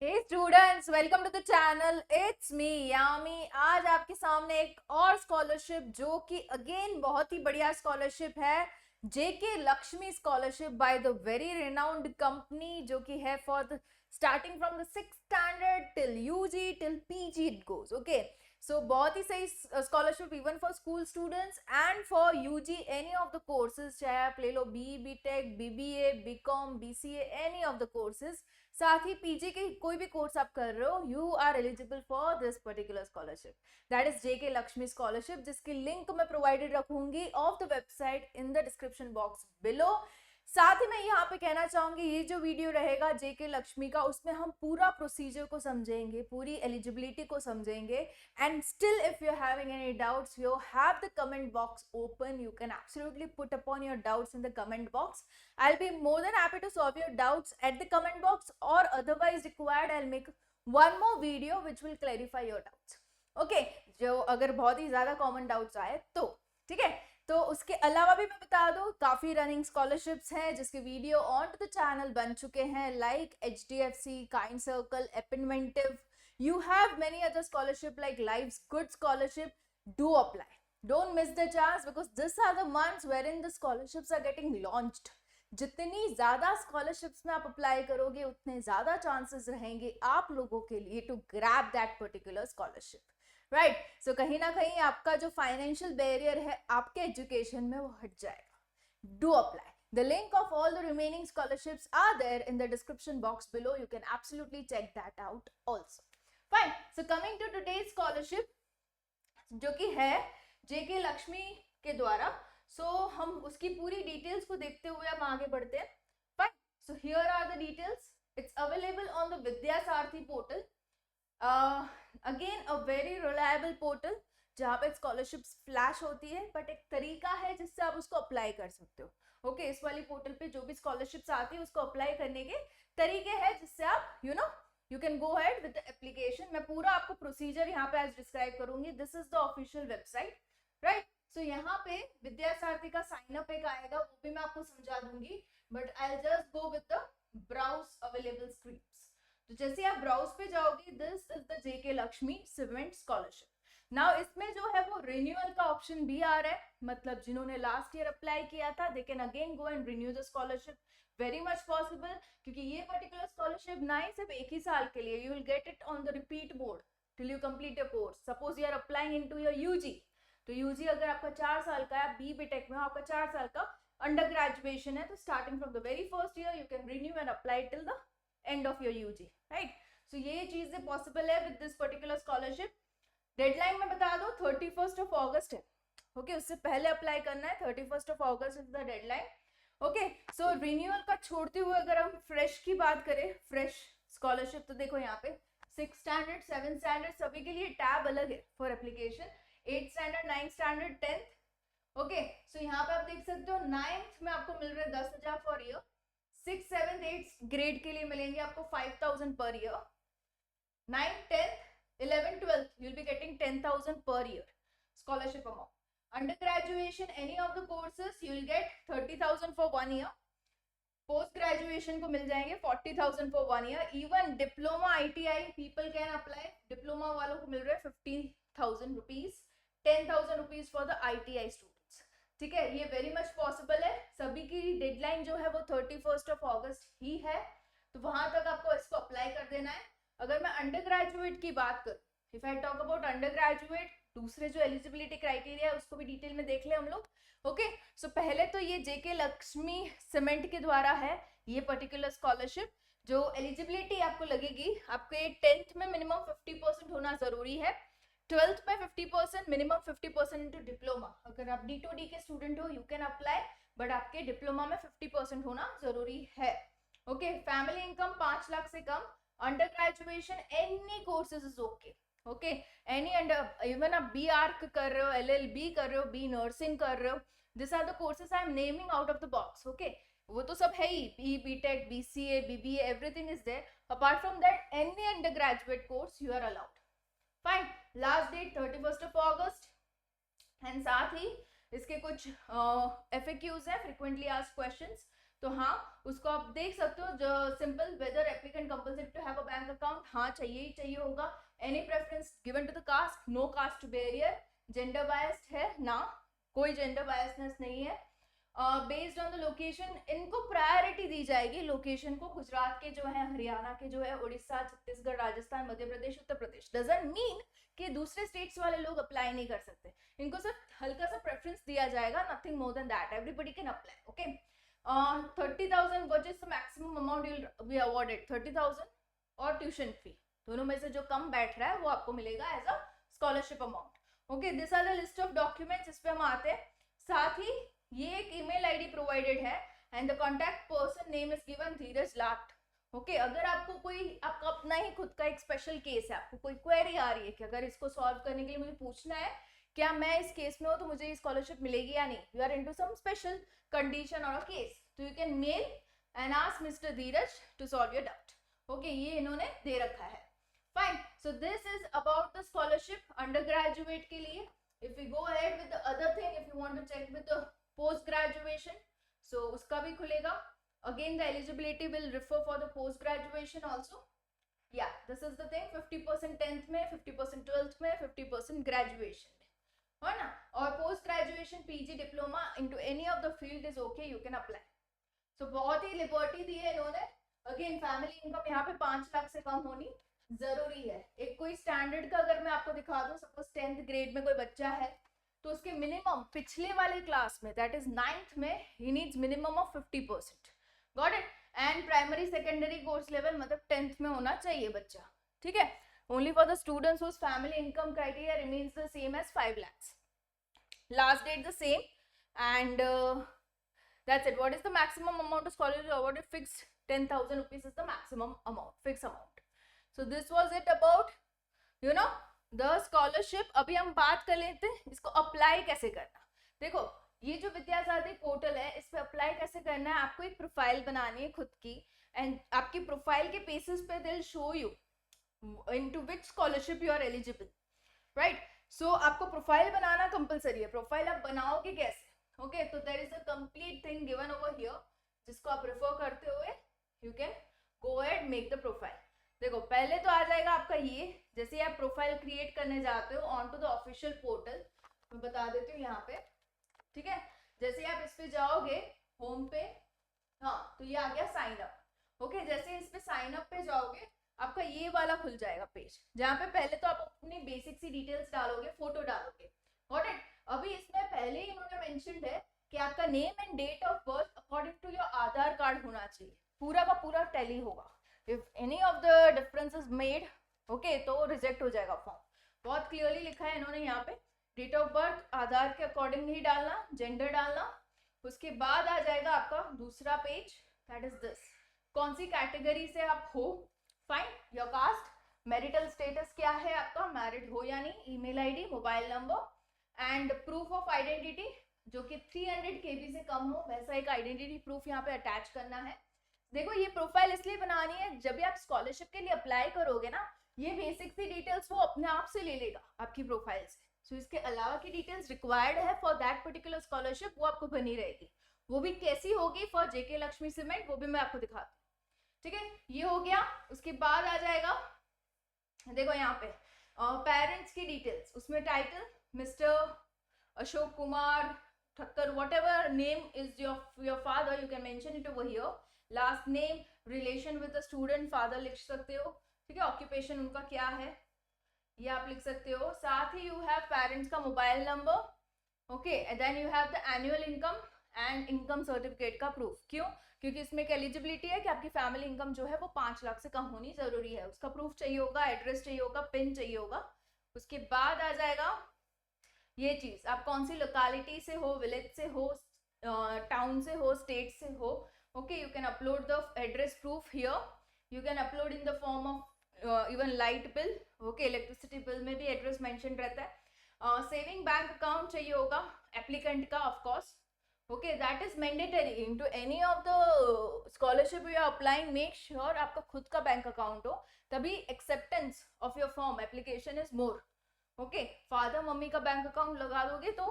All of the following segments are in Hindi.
Hey students, welcome to the channel. It's me Yami. आज आपके सामने एक और स्कॉलरशिप जो कि अगेन बहुत ही बढ़िया स्कॉलरशिप है, JK Lakshmi scholarship by the very renowned company, जो कि है for the starting from the 6th standard till UG till PG it goes. Okay, so बहुत ही सही scholarship even for school students and for UG any of the courses, चाहे आप ले लो B tech, BBA, BCom, BCA, any of the courses. साथ ही पीजी के कोई भी कोर्स आप कर रहे हो, you are eligible for this particular scholarship, that is JK Lakshmi scholarship, जिसकी लिंक मैं प्रोवाइडेड रखूंगी of the website in the description box below. साथ ही मैं यहाँ पे कहना चाहूंगी, ये जो वीडियो रहेगा जेके लक्ष्मी का, उसमें हम पूरा प्रोसीजर को समझेंगे, पूरी एलिजिबिलिटी को समझेंगे। And still if you having any doubts, you have the comment box open, you can absolutely put upon your doubts in the comment box. I'll be more than happy to solve your doubts at the comment box, or otherwise required I'll make one more video which will clarify your doubts. Okay, जो अगर बहुत ही ज्यादा कॉमन डाउट्स आए तो ठीक है। तो उसके अलावा भी मैं बता दूं, काफी रनिंग स्कॉलरशिप्स हैं जिसके video on to the channel बन चुके हैं, like HDFC, kind circle, Appinventiv. You have many other scholarship like Life's Good Scholarship. Do apply. Don't miss the chance because these are the months wherein the scholarships are getting launched. जितनी ज्यादा स्कॉलरशिप्स में आप अप्लाई करोगे, उतने ज्यादा चांसेस रहेंगे आप लोगों के लिए to grab that particular scholarship, right. So कहीं ना कहीं आपका जो फाइनेंशियल बैरियर है आपके एजुकेशन में, वो हट जाएगा। Do apply. The link of all the remaining scholarships are there in the description box below. You can absolutely check that out also. Fine. So coming to today's scholarship, जो कि है जेके लक्ष्मी के द्वारा, हम उसकी पूरी डिटेल्स को देखते हुए हम आगे बढ़ते हैं। Fine. So here are the details. It's available on the Vidya Sarathi portal. Again a very reliable portal जहाँ पे स्कॉलरशिप्स फ्लैश होती है, बट एक तरीका है जिससे आप उसको अप्लाई कर सकते हो। ओके, इस वाली पोर्टल पे जो भी स्कॉलरशिप्स आती है उसको अप्लाई करने के तरीके हैं जिससे आप you can go ahead with the application. मैं पूरा आपको प्रोसीजर यहाँ पे आज डिस्क्राइब करूंगी. This is the official website, right. So यहाँ पे विद्या सारथी का साइन अप एक आएगा, वो भी मैं आपको समझा दूंगी, but I just go with the browse available schemes. तो जैसे आप ब्राउज पे जाओगे, this is the JK Lakshmi cement scholarship. Now इसमें जो है वो रिन्यूअल का ऑप्शन भी आ रहा है, मतलब जिन्होंने लास्ट ईयर अप्लाई किया था, they can again go and renew the scholarship. Very much possible, क्योंकि ये पर्टिकुलर स्कॉलरशिप ना ही सिर्फ एक ही साल के लिए, you will get it on the repeat board till you complete your course. Suppose you are applying into your UG, तो यूजी अगर आपका 4 साल का है, बी टेक में आपका 4 साल का अंडर ग्रेजुएशन है, तो starting from the very first year you can renew and apply till the end of your UG, right. So ये चीजें पॉसिबल है with this particular scholarship. Deadline में बता दो 31st अगस्त है. ओके, उससे पहले अप्लाई करना है. 31st August is the deadline. Okay, so renewal का छोड़ते हुए अगर हम फ्रेश की बात करें, फ्रेश स्कॉलरशिप, तो देखो यहाँ पे 6th स्टैंडर्ड, 7th स्टैंडर्ड सभी के लिए टैब अलग है for application. 8th standard, 9th standard, 10th. Okay, so यहाँ पे आप देख सकते हो 9th में आपको मिल रहे हैं 10,000 for year. 6th, 7th, 8th grade के लिए मिलेंगे आपको 5,000 per year. 9th, 10th, 11th, 12th you'll be getting 10,000 per year scholarship amount. Under graduation, any of the courses you'll get 30,000 for 1 year. Post graduation को मिल जाएंगे 40,000 for 1 year. Even diploma ITI people can apply. Diploma वालों को मिल रहा है 15,000 rupees, 10,000 rupees for the ITI students. ठीक है, ये वेरी मच पॉसिबल है. सभी की डेडलाइन जो है वो 31st अगस्त ही है, तो वहां तक आपको इसको अप्लाई कर देना है. अगर मैं अंडर ग्रेजुएट की बात करूं, if I talk about under graduate, दूसरे जो एलिजिबिलिटी क्राइटेरिया है उसको भी डिटेल में देख ले हम लोग. ओके, सो पहले तो ये जेके लक्ष्मी सीमेंट के द्वारा है ये पर्टिकुलर स्कॉलरशिप. जो एलिजिबिलिटी आपको लगेगी, आपके 10th में मिनिमम 50% होना जरूरी है. 12th में 50%, मिनिमम 50% इनटू डिप्लोमा. अगर आप D2D के स्टूडेंट हो, यू कैन अप्लाई, बट आपके डिप्लोमा में 50% होना जरूरी है. ओके, फैमिली इनकम 5 लाख से कम. Under graduation any courses is okay. Okay, any under, even आप बी आर्क कर रहे हो, LLB कर रहे हो, बी नर्सिंग कर रहे हो, this are the courses I am naming out of the box. Okay, वो तो सब है ही, B tech, BCA, BBA, everything is there. Apart from that any under graduate course you are allowed. Fine. Last date 31st August. And साथ ही इसके कुछ FAQs है, फ्रिक्वेंटली आस्क्ड क्वेश्चंस. तो हाँ उसको आप देख सकते हो। जो simple, whether applicant compulsory to have a bank account, हाँ चाहिए ही चाहिए होगा। Any preference given to the caste, no caste barrier. Gender biased है ना, कोई जेंडर बायसनेस नहीं है। बेस्ड ऑन द लोकेशन इनको प्रायोरिटी दी जाएगी, लोकेशन को। गुजरात के जो है, हरियाणा के जो है, उड़ीसा, छत्तीसगढ़, राजस्थान, मध्य प्रदेश, उत्तर प्रदेश। डजंट मीन कि दूसरे स्टेट्स वाले लोग अप्लाई नहीं कर सकते, इनको सिर्फ हल्का सा प्रेफरेंस दिया जाएगा, nothing more than that, everybody can apply. Okay, 30,000 what is the maximum amount you will be awarded, 30,000 और ट्यूशन फी, दोनों में से जो कम बैठ रहा है वो आपको मिलेगा as a scholarship amount. Okay, this are the list of documents, इस पे हम आते हैं। साथ ही ये एक ईमेल आईडी प्रोवाइडेड है and the contact person name is given Dheeraj Lath. Okay, अगर आपको कोई, आपका अपना ही खुद का एक स्पेशल केस है, आपको कोई क्वेरी आ रही है कि अगर इसको सॉल्व करने के लिए मुझे पूछना है क्या मैं इस केस में हूँ तो मुझे स्कॉलरशिप मिलेगी या नहीं, you are into some special condition और अ केस, तो you can mail and ask mister Dheeraj to solve your doubt. Okay, ये इन्होंने दे रखा है। Fine, so this is about the scholarship under graduate के लिए। If you go ahead with the other thing, if you want to check with the post graduation, so उसका भी खुलेगा। Again, the eligibility will refer for the post graduation also. Yeah, this is the thing, 50% 10th में, 50% 12th में, 50% graduation में, है ना। और post graduation PG diploma into any of the field is okay, you can apply. So बहुत ही लिबर्टी दी है इन्होंने। Again, फैमिली इनकम यहाँ पे 5 लाख से कम होनी जरूरी है। एक कोई स्टैंडर्ड का अगर मैं आपको दिखा दूं, सपोज 10th ग्रेड में कोई बच्चा है तो उसके मिनिमम पिछले वाले क्लास में, दैट इज 9th में, he needs minimum of 50%। Got it. And primary secondary course level मतलब 10th में होना चाहिए बच्चा, ठीक है। Only for the students whose family income criteria remains the same as 5 lakhs, last date the same, and that's it. What is the maximum amount of scholarship awarded? Fixed 10,000 rupees is the maximum amount, fixed amount. So this was it about the scholarship. अभी हम बात कर लेते हैं इसको अप्लाई कैसे करना। देखो, ये जो विद्यासारथी पोर्टल है, इस पे अप्लाई कैसे करना है, आपको एक प्रोफाइल बनानी है खुद की, एंड आपकी प्रोफाइल के बेसिस पे they will show you into which scholarship you are eligible, right. So आपको प्रोफाइल बनाना कंपलसरी है। प्रोफाइल आप बनाओगे कैसे? ओके, तो there is a complete thing given over here, जिसको आप रेफर करते हुए you can go ahead make the profile. देखो, पहले तो आ जाएगा आपका ये, जैसे आप प्रोफाइल क्रिएट करने जाते हो on to the official portal, मैं बता देती हूँ यहाँ पे, ठीक है। जैसे आप इस पे जाओगे होम पे, हाँ तो ये आ गया साइन अप। ओके, जैसे इस पे साइन अप पे जाओगे आपका ये वाला खुल जाएगा पेज, जहाँ पे पहले तो आप अपनी बेसिक सी डिटेल्स डालोगे, फोटो डालोगे। Got it. अभी इसमें पहले ही इन्होंने मेंशन्ड है कि आपका name and date of birth according to your Aadhaar card होना चाहिए, पूरा का पूरा टैली होगा। If any of the difference is made, okay, तो रिजेक्ट हो जाएगा फॉर्म। बहुत क्लियरली लिखा है इन्होंने यहाँ पे, डेट ऑफ बर्थ आधार के अकॉर्डिंग ही डालना, जेंडर डालना। उसके बाद आ जाएगा आपका दूसरा पेज, दैट इज दिस, कौन सी कैटेगरी से आप हो, fine, your cast, marital status क्या है आपका, मैरिड हो या नहीं, email ID, mobile number, and proof of identity जो कि 300 KB से कम हो, वैसा एक आइडेंटिटी प्रूफ यहाँ पे अटैच करना है। देखो, ये प्रोफाइल इसलिए बनानी है, जब भी आप स्कॉलरशिप के लिए अप्लाई करोगे ना, ये बेसिक सी डिटेल्स वो अपने आप से ले लेगा आपकी प्रोफाइल से। सो इसके अलावा की डिटेल्स रिक्वायर्ड है फॉर दैट पर्टिकुलर स्कॉलरशिप, वो आपको बनी रहेगी। वो भी कैसी होगी फॉर जेके लक्ष्मी सीमेंट, वो भी मैं आपको दिखाती हूँ, ठीक है। ये हो गया। उसके बाद आ जाएगा, देखो यहाँ पे पेरेंट्स की डिटेल्स, उसमें title mister Ashok Kumar Thakkar, what ever name is your father, you can mention it over here. Last name, relation with the student, father लिख सकते हो, ठीक है। ऑक्यूपेशन उनका क्या है ये आप लिख सकते हो। साथ ही यू हैव पेरेंट्स का mobile number, okay, then you have the annual income and income certificate का प्रूफ। क्यों? क्योंकि इसमें एक एलिजिबिलिटी है कि आपकी फैमिली इनकम जो है वो 5 लाख से कम होनी जरूरी है, उसका प्रूफ चाहिए होगा, एड्रेस चाहिए होगा, पिन चाहिए होगा। उसके बाद आ जाएगा ये चीज, आप कौन सी लोकेलिटी से हो, विलेज से हो, टाउन से हो, स्टेट से हो, okay, you can upload the address proof here. You can upload in the form of even light bill, okay, electricity bill में भी एड्रेस मेंशन रहता है। सेविंग बैंक अकाउंट चाहिए होगा एप्लीकेंट का, of course, okay, that is mandatory into any of the scholarship you are applying. Make sure आपका खुद का बैंक अकाउंट हो, तभी acceptance of your form application is more. Okay, father mummy का बैंक अकाउंट लगा दोगे तो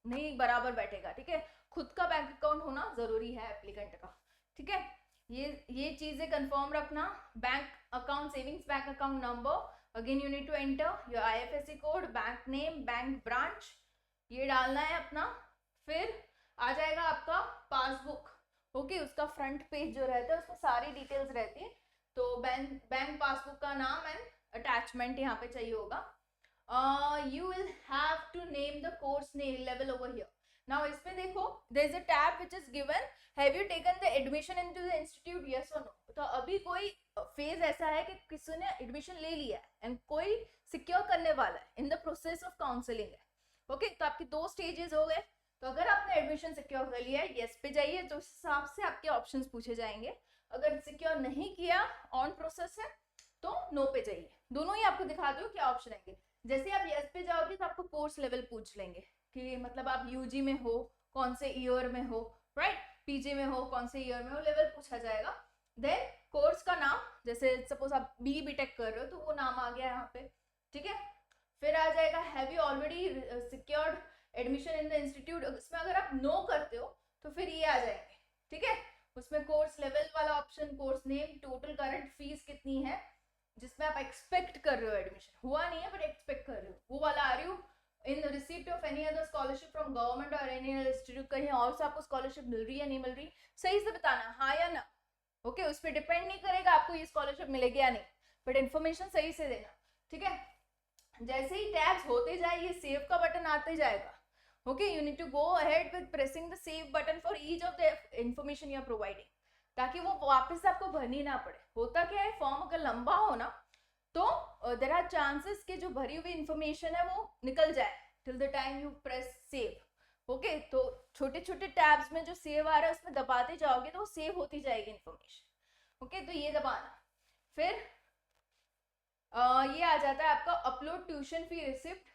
नहीं बराबर बैठेगा, ठीक है। खुद का बैंक अकाउंट होना जरूरी है एप्लीकेंट का। ठीक है, ये चीजें कंफर्म रखना। Bank account, savings bank account number, again you need to enter your IFSC code, bank name, bank branch, ये डालना है अपना। फिर आ जाएगा आपका पासबुक। ओके, उसका फ्रंट पेज जो रहता है उसमें सारी डिटेल्स रहती है। तो बैंक पासबुक का नाम एंड अटैचमेंट यहाँ पे चाहिए होगा। You will have to name the course name level over here. Now इसमें देखो, there is a tab which is given, have you taken the admission into the institute, yes or no? तो अभी कोई फेज ऐसा है कि किसी ने एडमिशन ले लिया है एंड कोई सिक्योर करने वाला है, in the process of counselling है। ओके, तो आपके 2 स्टेजेस हो गए। तो अगर आपने एडमिशन सिक्योर कर लिया है, यस पे जाइए, तो उस हिसाब से आपके ऑप्शंस पूछे जाएंगे। अगर सिक्योर नहीं किया, ऑन प्रोसेस है, तो नो पे जाइए। दोनों ही आपको दिखा दो क्या ऑप्शन आएंगे। जैसे आप यस पे जाओगे तो आपको कोर्स लेवल पूछ लेंगे कि मतलब आप यूजी में हो, कौन से ईयर में हो, राइट, पीजी में हो, कौन से ईयर में हो, लेवल पूछा जाएगा। देन कोर्स का नाम, जैसे सपोज आप बीटेक कर रहे हो तो वो नाम आ गया यहाँ पे, ठीक है। फिर आ जाएगा have you already secured admission in the institute, इसमें अगर आप नो करते हो तो फिर ये आ जाएंगे, ठीक है। उसमें कोर्स लेवल वाला option, course name, total current fees कितनी है, जिसमें आप एक्सपेक्ट कर रहे हो, एडमिशन हुआ नहीं है बट एक्सपेक्ट कर रहे हो, वो वाला आ रही हो। In receipt of any other scholarship from government और एनी अदर इंस्टीट्यूट, कहीं और से आपको स्कॉलरशिप मिल रही है नहीं मिल रही, सही से बताना हाँ या ना। ओके, उस पर डिपेंड नहीं करेगा आपको ये स्कॉलरशिप मिलेगी या नहीं, बट इन्फॉर्मेशन सही से देना, ठीक है। जैसे ही टैब्स होते जाए, ये सेव का बटन आते जाएगा। Okay, you need to go ahead with pressing the save button for each of the information you are providing, ताकि वो वापस से आपको भरनी ना पड़े। होता क्या है, फॉर्म अगर लंबा हो ना तो देयर आर चांसेस कि जो भरी हुई इंफॉर्मेशन है वो निकल जाए till the time you press save. Okay, तो छोटे छोटे टैब्स में जो सेव आ रहा है उसमें दबाते जाओगे तो वो सेव होती जाएगी इंफॉर्मेशन। ओके, तो ये दबाना। फिर ये आ जाता है आपका upload tuition fee receipt,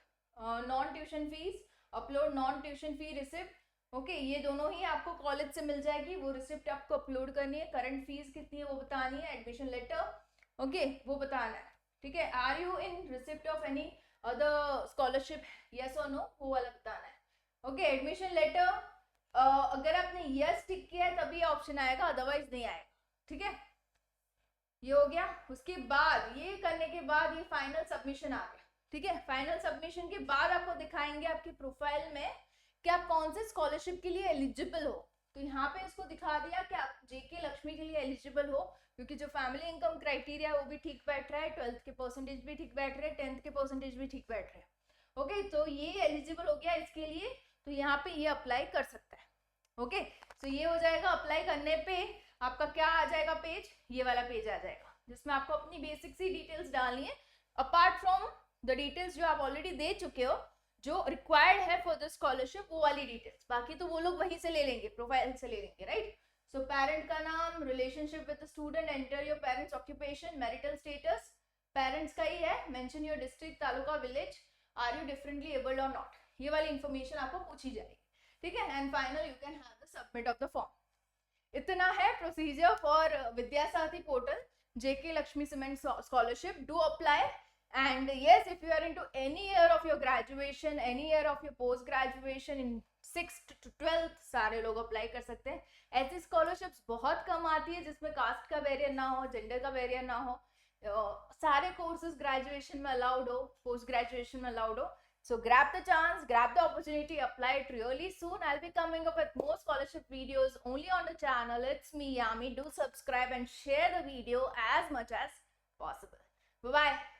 non tuition fees, upload non tuition fee receipt. Okay, ये दोनों ही आपको कॉलेज से मिल जाएगी, वो रिसिप्ट आपको अपलोड करनी है। करंट फीस कितनी है वो बतानी है, एडमिशन लेटर, ओके, वो बताना है, ठीक है। Are you in receipt of any other scholarship, yes और नो, वो वाला बताना है। ओके, एडमिशन लेटर, अगर आपने यस टिक किया है तभी ऑप्शन आएगा, अदरवाइज नहीं आएगा, ठीक है। ये हो गया। उसके बाद ये करने के बाद ये फाइनल सबमिशन आ गया, ठीक है। फाइनल सबमिशन के बाद आपको दिखाएंगे आपकी प्रोफाइल में कि आप कौन से स्कॉलरशिप के लिए एलिजिबल हो। तो यहाँ पे इसको दिखा दिया कि आप जेके लक्ष्मी के लिए एलिजिबल हो, क्योंकि जो फैमिली इनकम क्राइटेरिया वो भी ठीक बैठ रहा है, 12th के परसेंटेज भी ठीक बैठ रहे हैं, 10th के परसेंटेज भी ठीक बैठ रहे हैं। ओके, तो ये एलिजिबल हो गया इसके लिए, तो यहाँ पे ये अप्लाई कर सकता है। ओके, तो ये हो जाएगा। अप्लाई करने पे आपका क्या आ जाएगा पेज, ये वाला पेज आ जाएगा, जिसमें आपको अपनी बेसिक सी डिटेल्स डालनी है, अपार्ट फ्रॉम द डिटेल्स जो आप ऑलरेडी दे चुके हो, जो रिक्वायर्ड है फॉर द स्कॉलरशिप, वो वाली डिटेल्स। बाकी तो वो लोग वहीं से ले लेंगे, प्रोफाइल से ले लेंगे, राइट। सो पेरेंट का नाम, relationship with the student, enter your parents occupation, marital status, parents का ही है, mention your district, taluka, village, are you differently abled और नॉट, ये वाली इंफॉर्मेशन आपको पूछी जाएगी, ठीक है। And final you can have the submit of the form. इतना है procedure for Vidyasarathi portal JK Lakshmi Cement scholarship. Do apply, and yes, if you are into any year of your graduation, any year of your post graduation in 6th to 12th, सारे लोग अप्लाई कर सकते हैं। ऐसी स्कॉलरशिप्स बहुत कम आती है जिसमें कास्ट का बैरियर ना हो, जेंडर का बैरियर ना हो, सारे कोर्सेज ग्रेजुएशन में अलाउड हो, पोस्ट ग्रेजुएशन में अलाउड हो। So grab the chance, grab the opportunity, apply it really soon. I'll be coming up with more scholarship videos only on the channel. It's me, Yami. Do subscribe and share the video as much as possible. Bye-bye.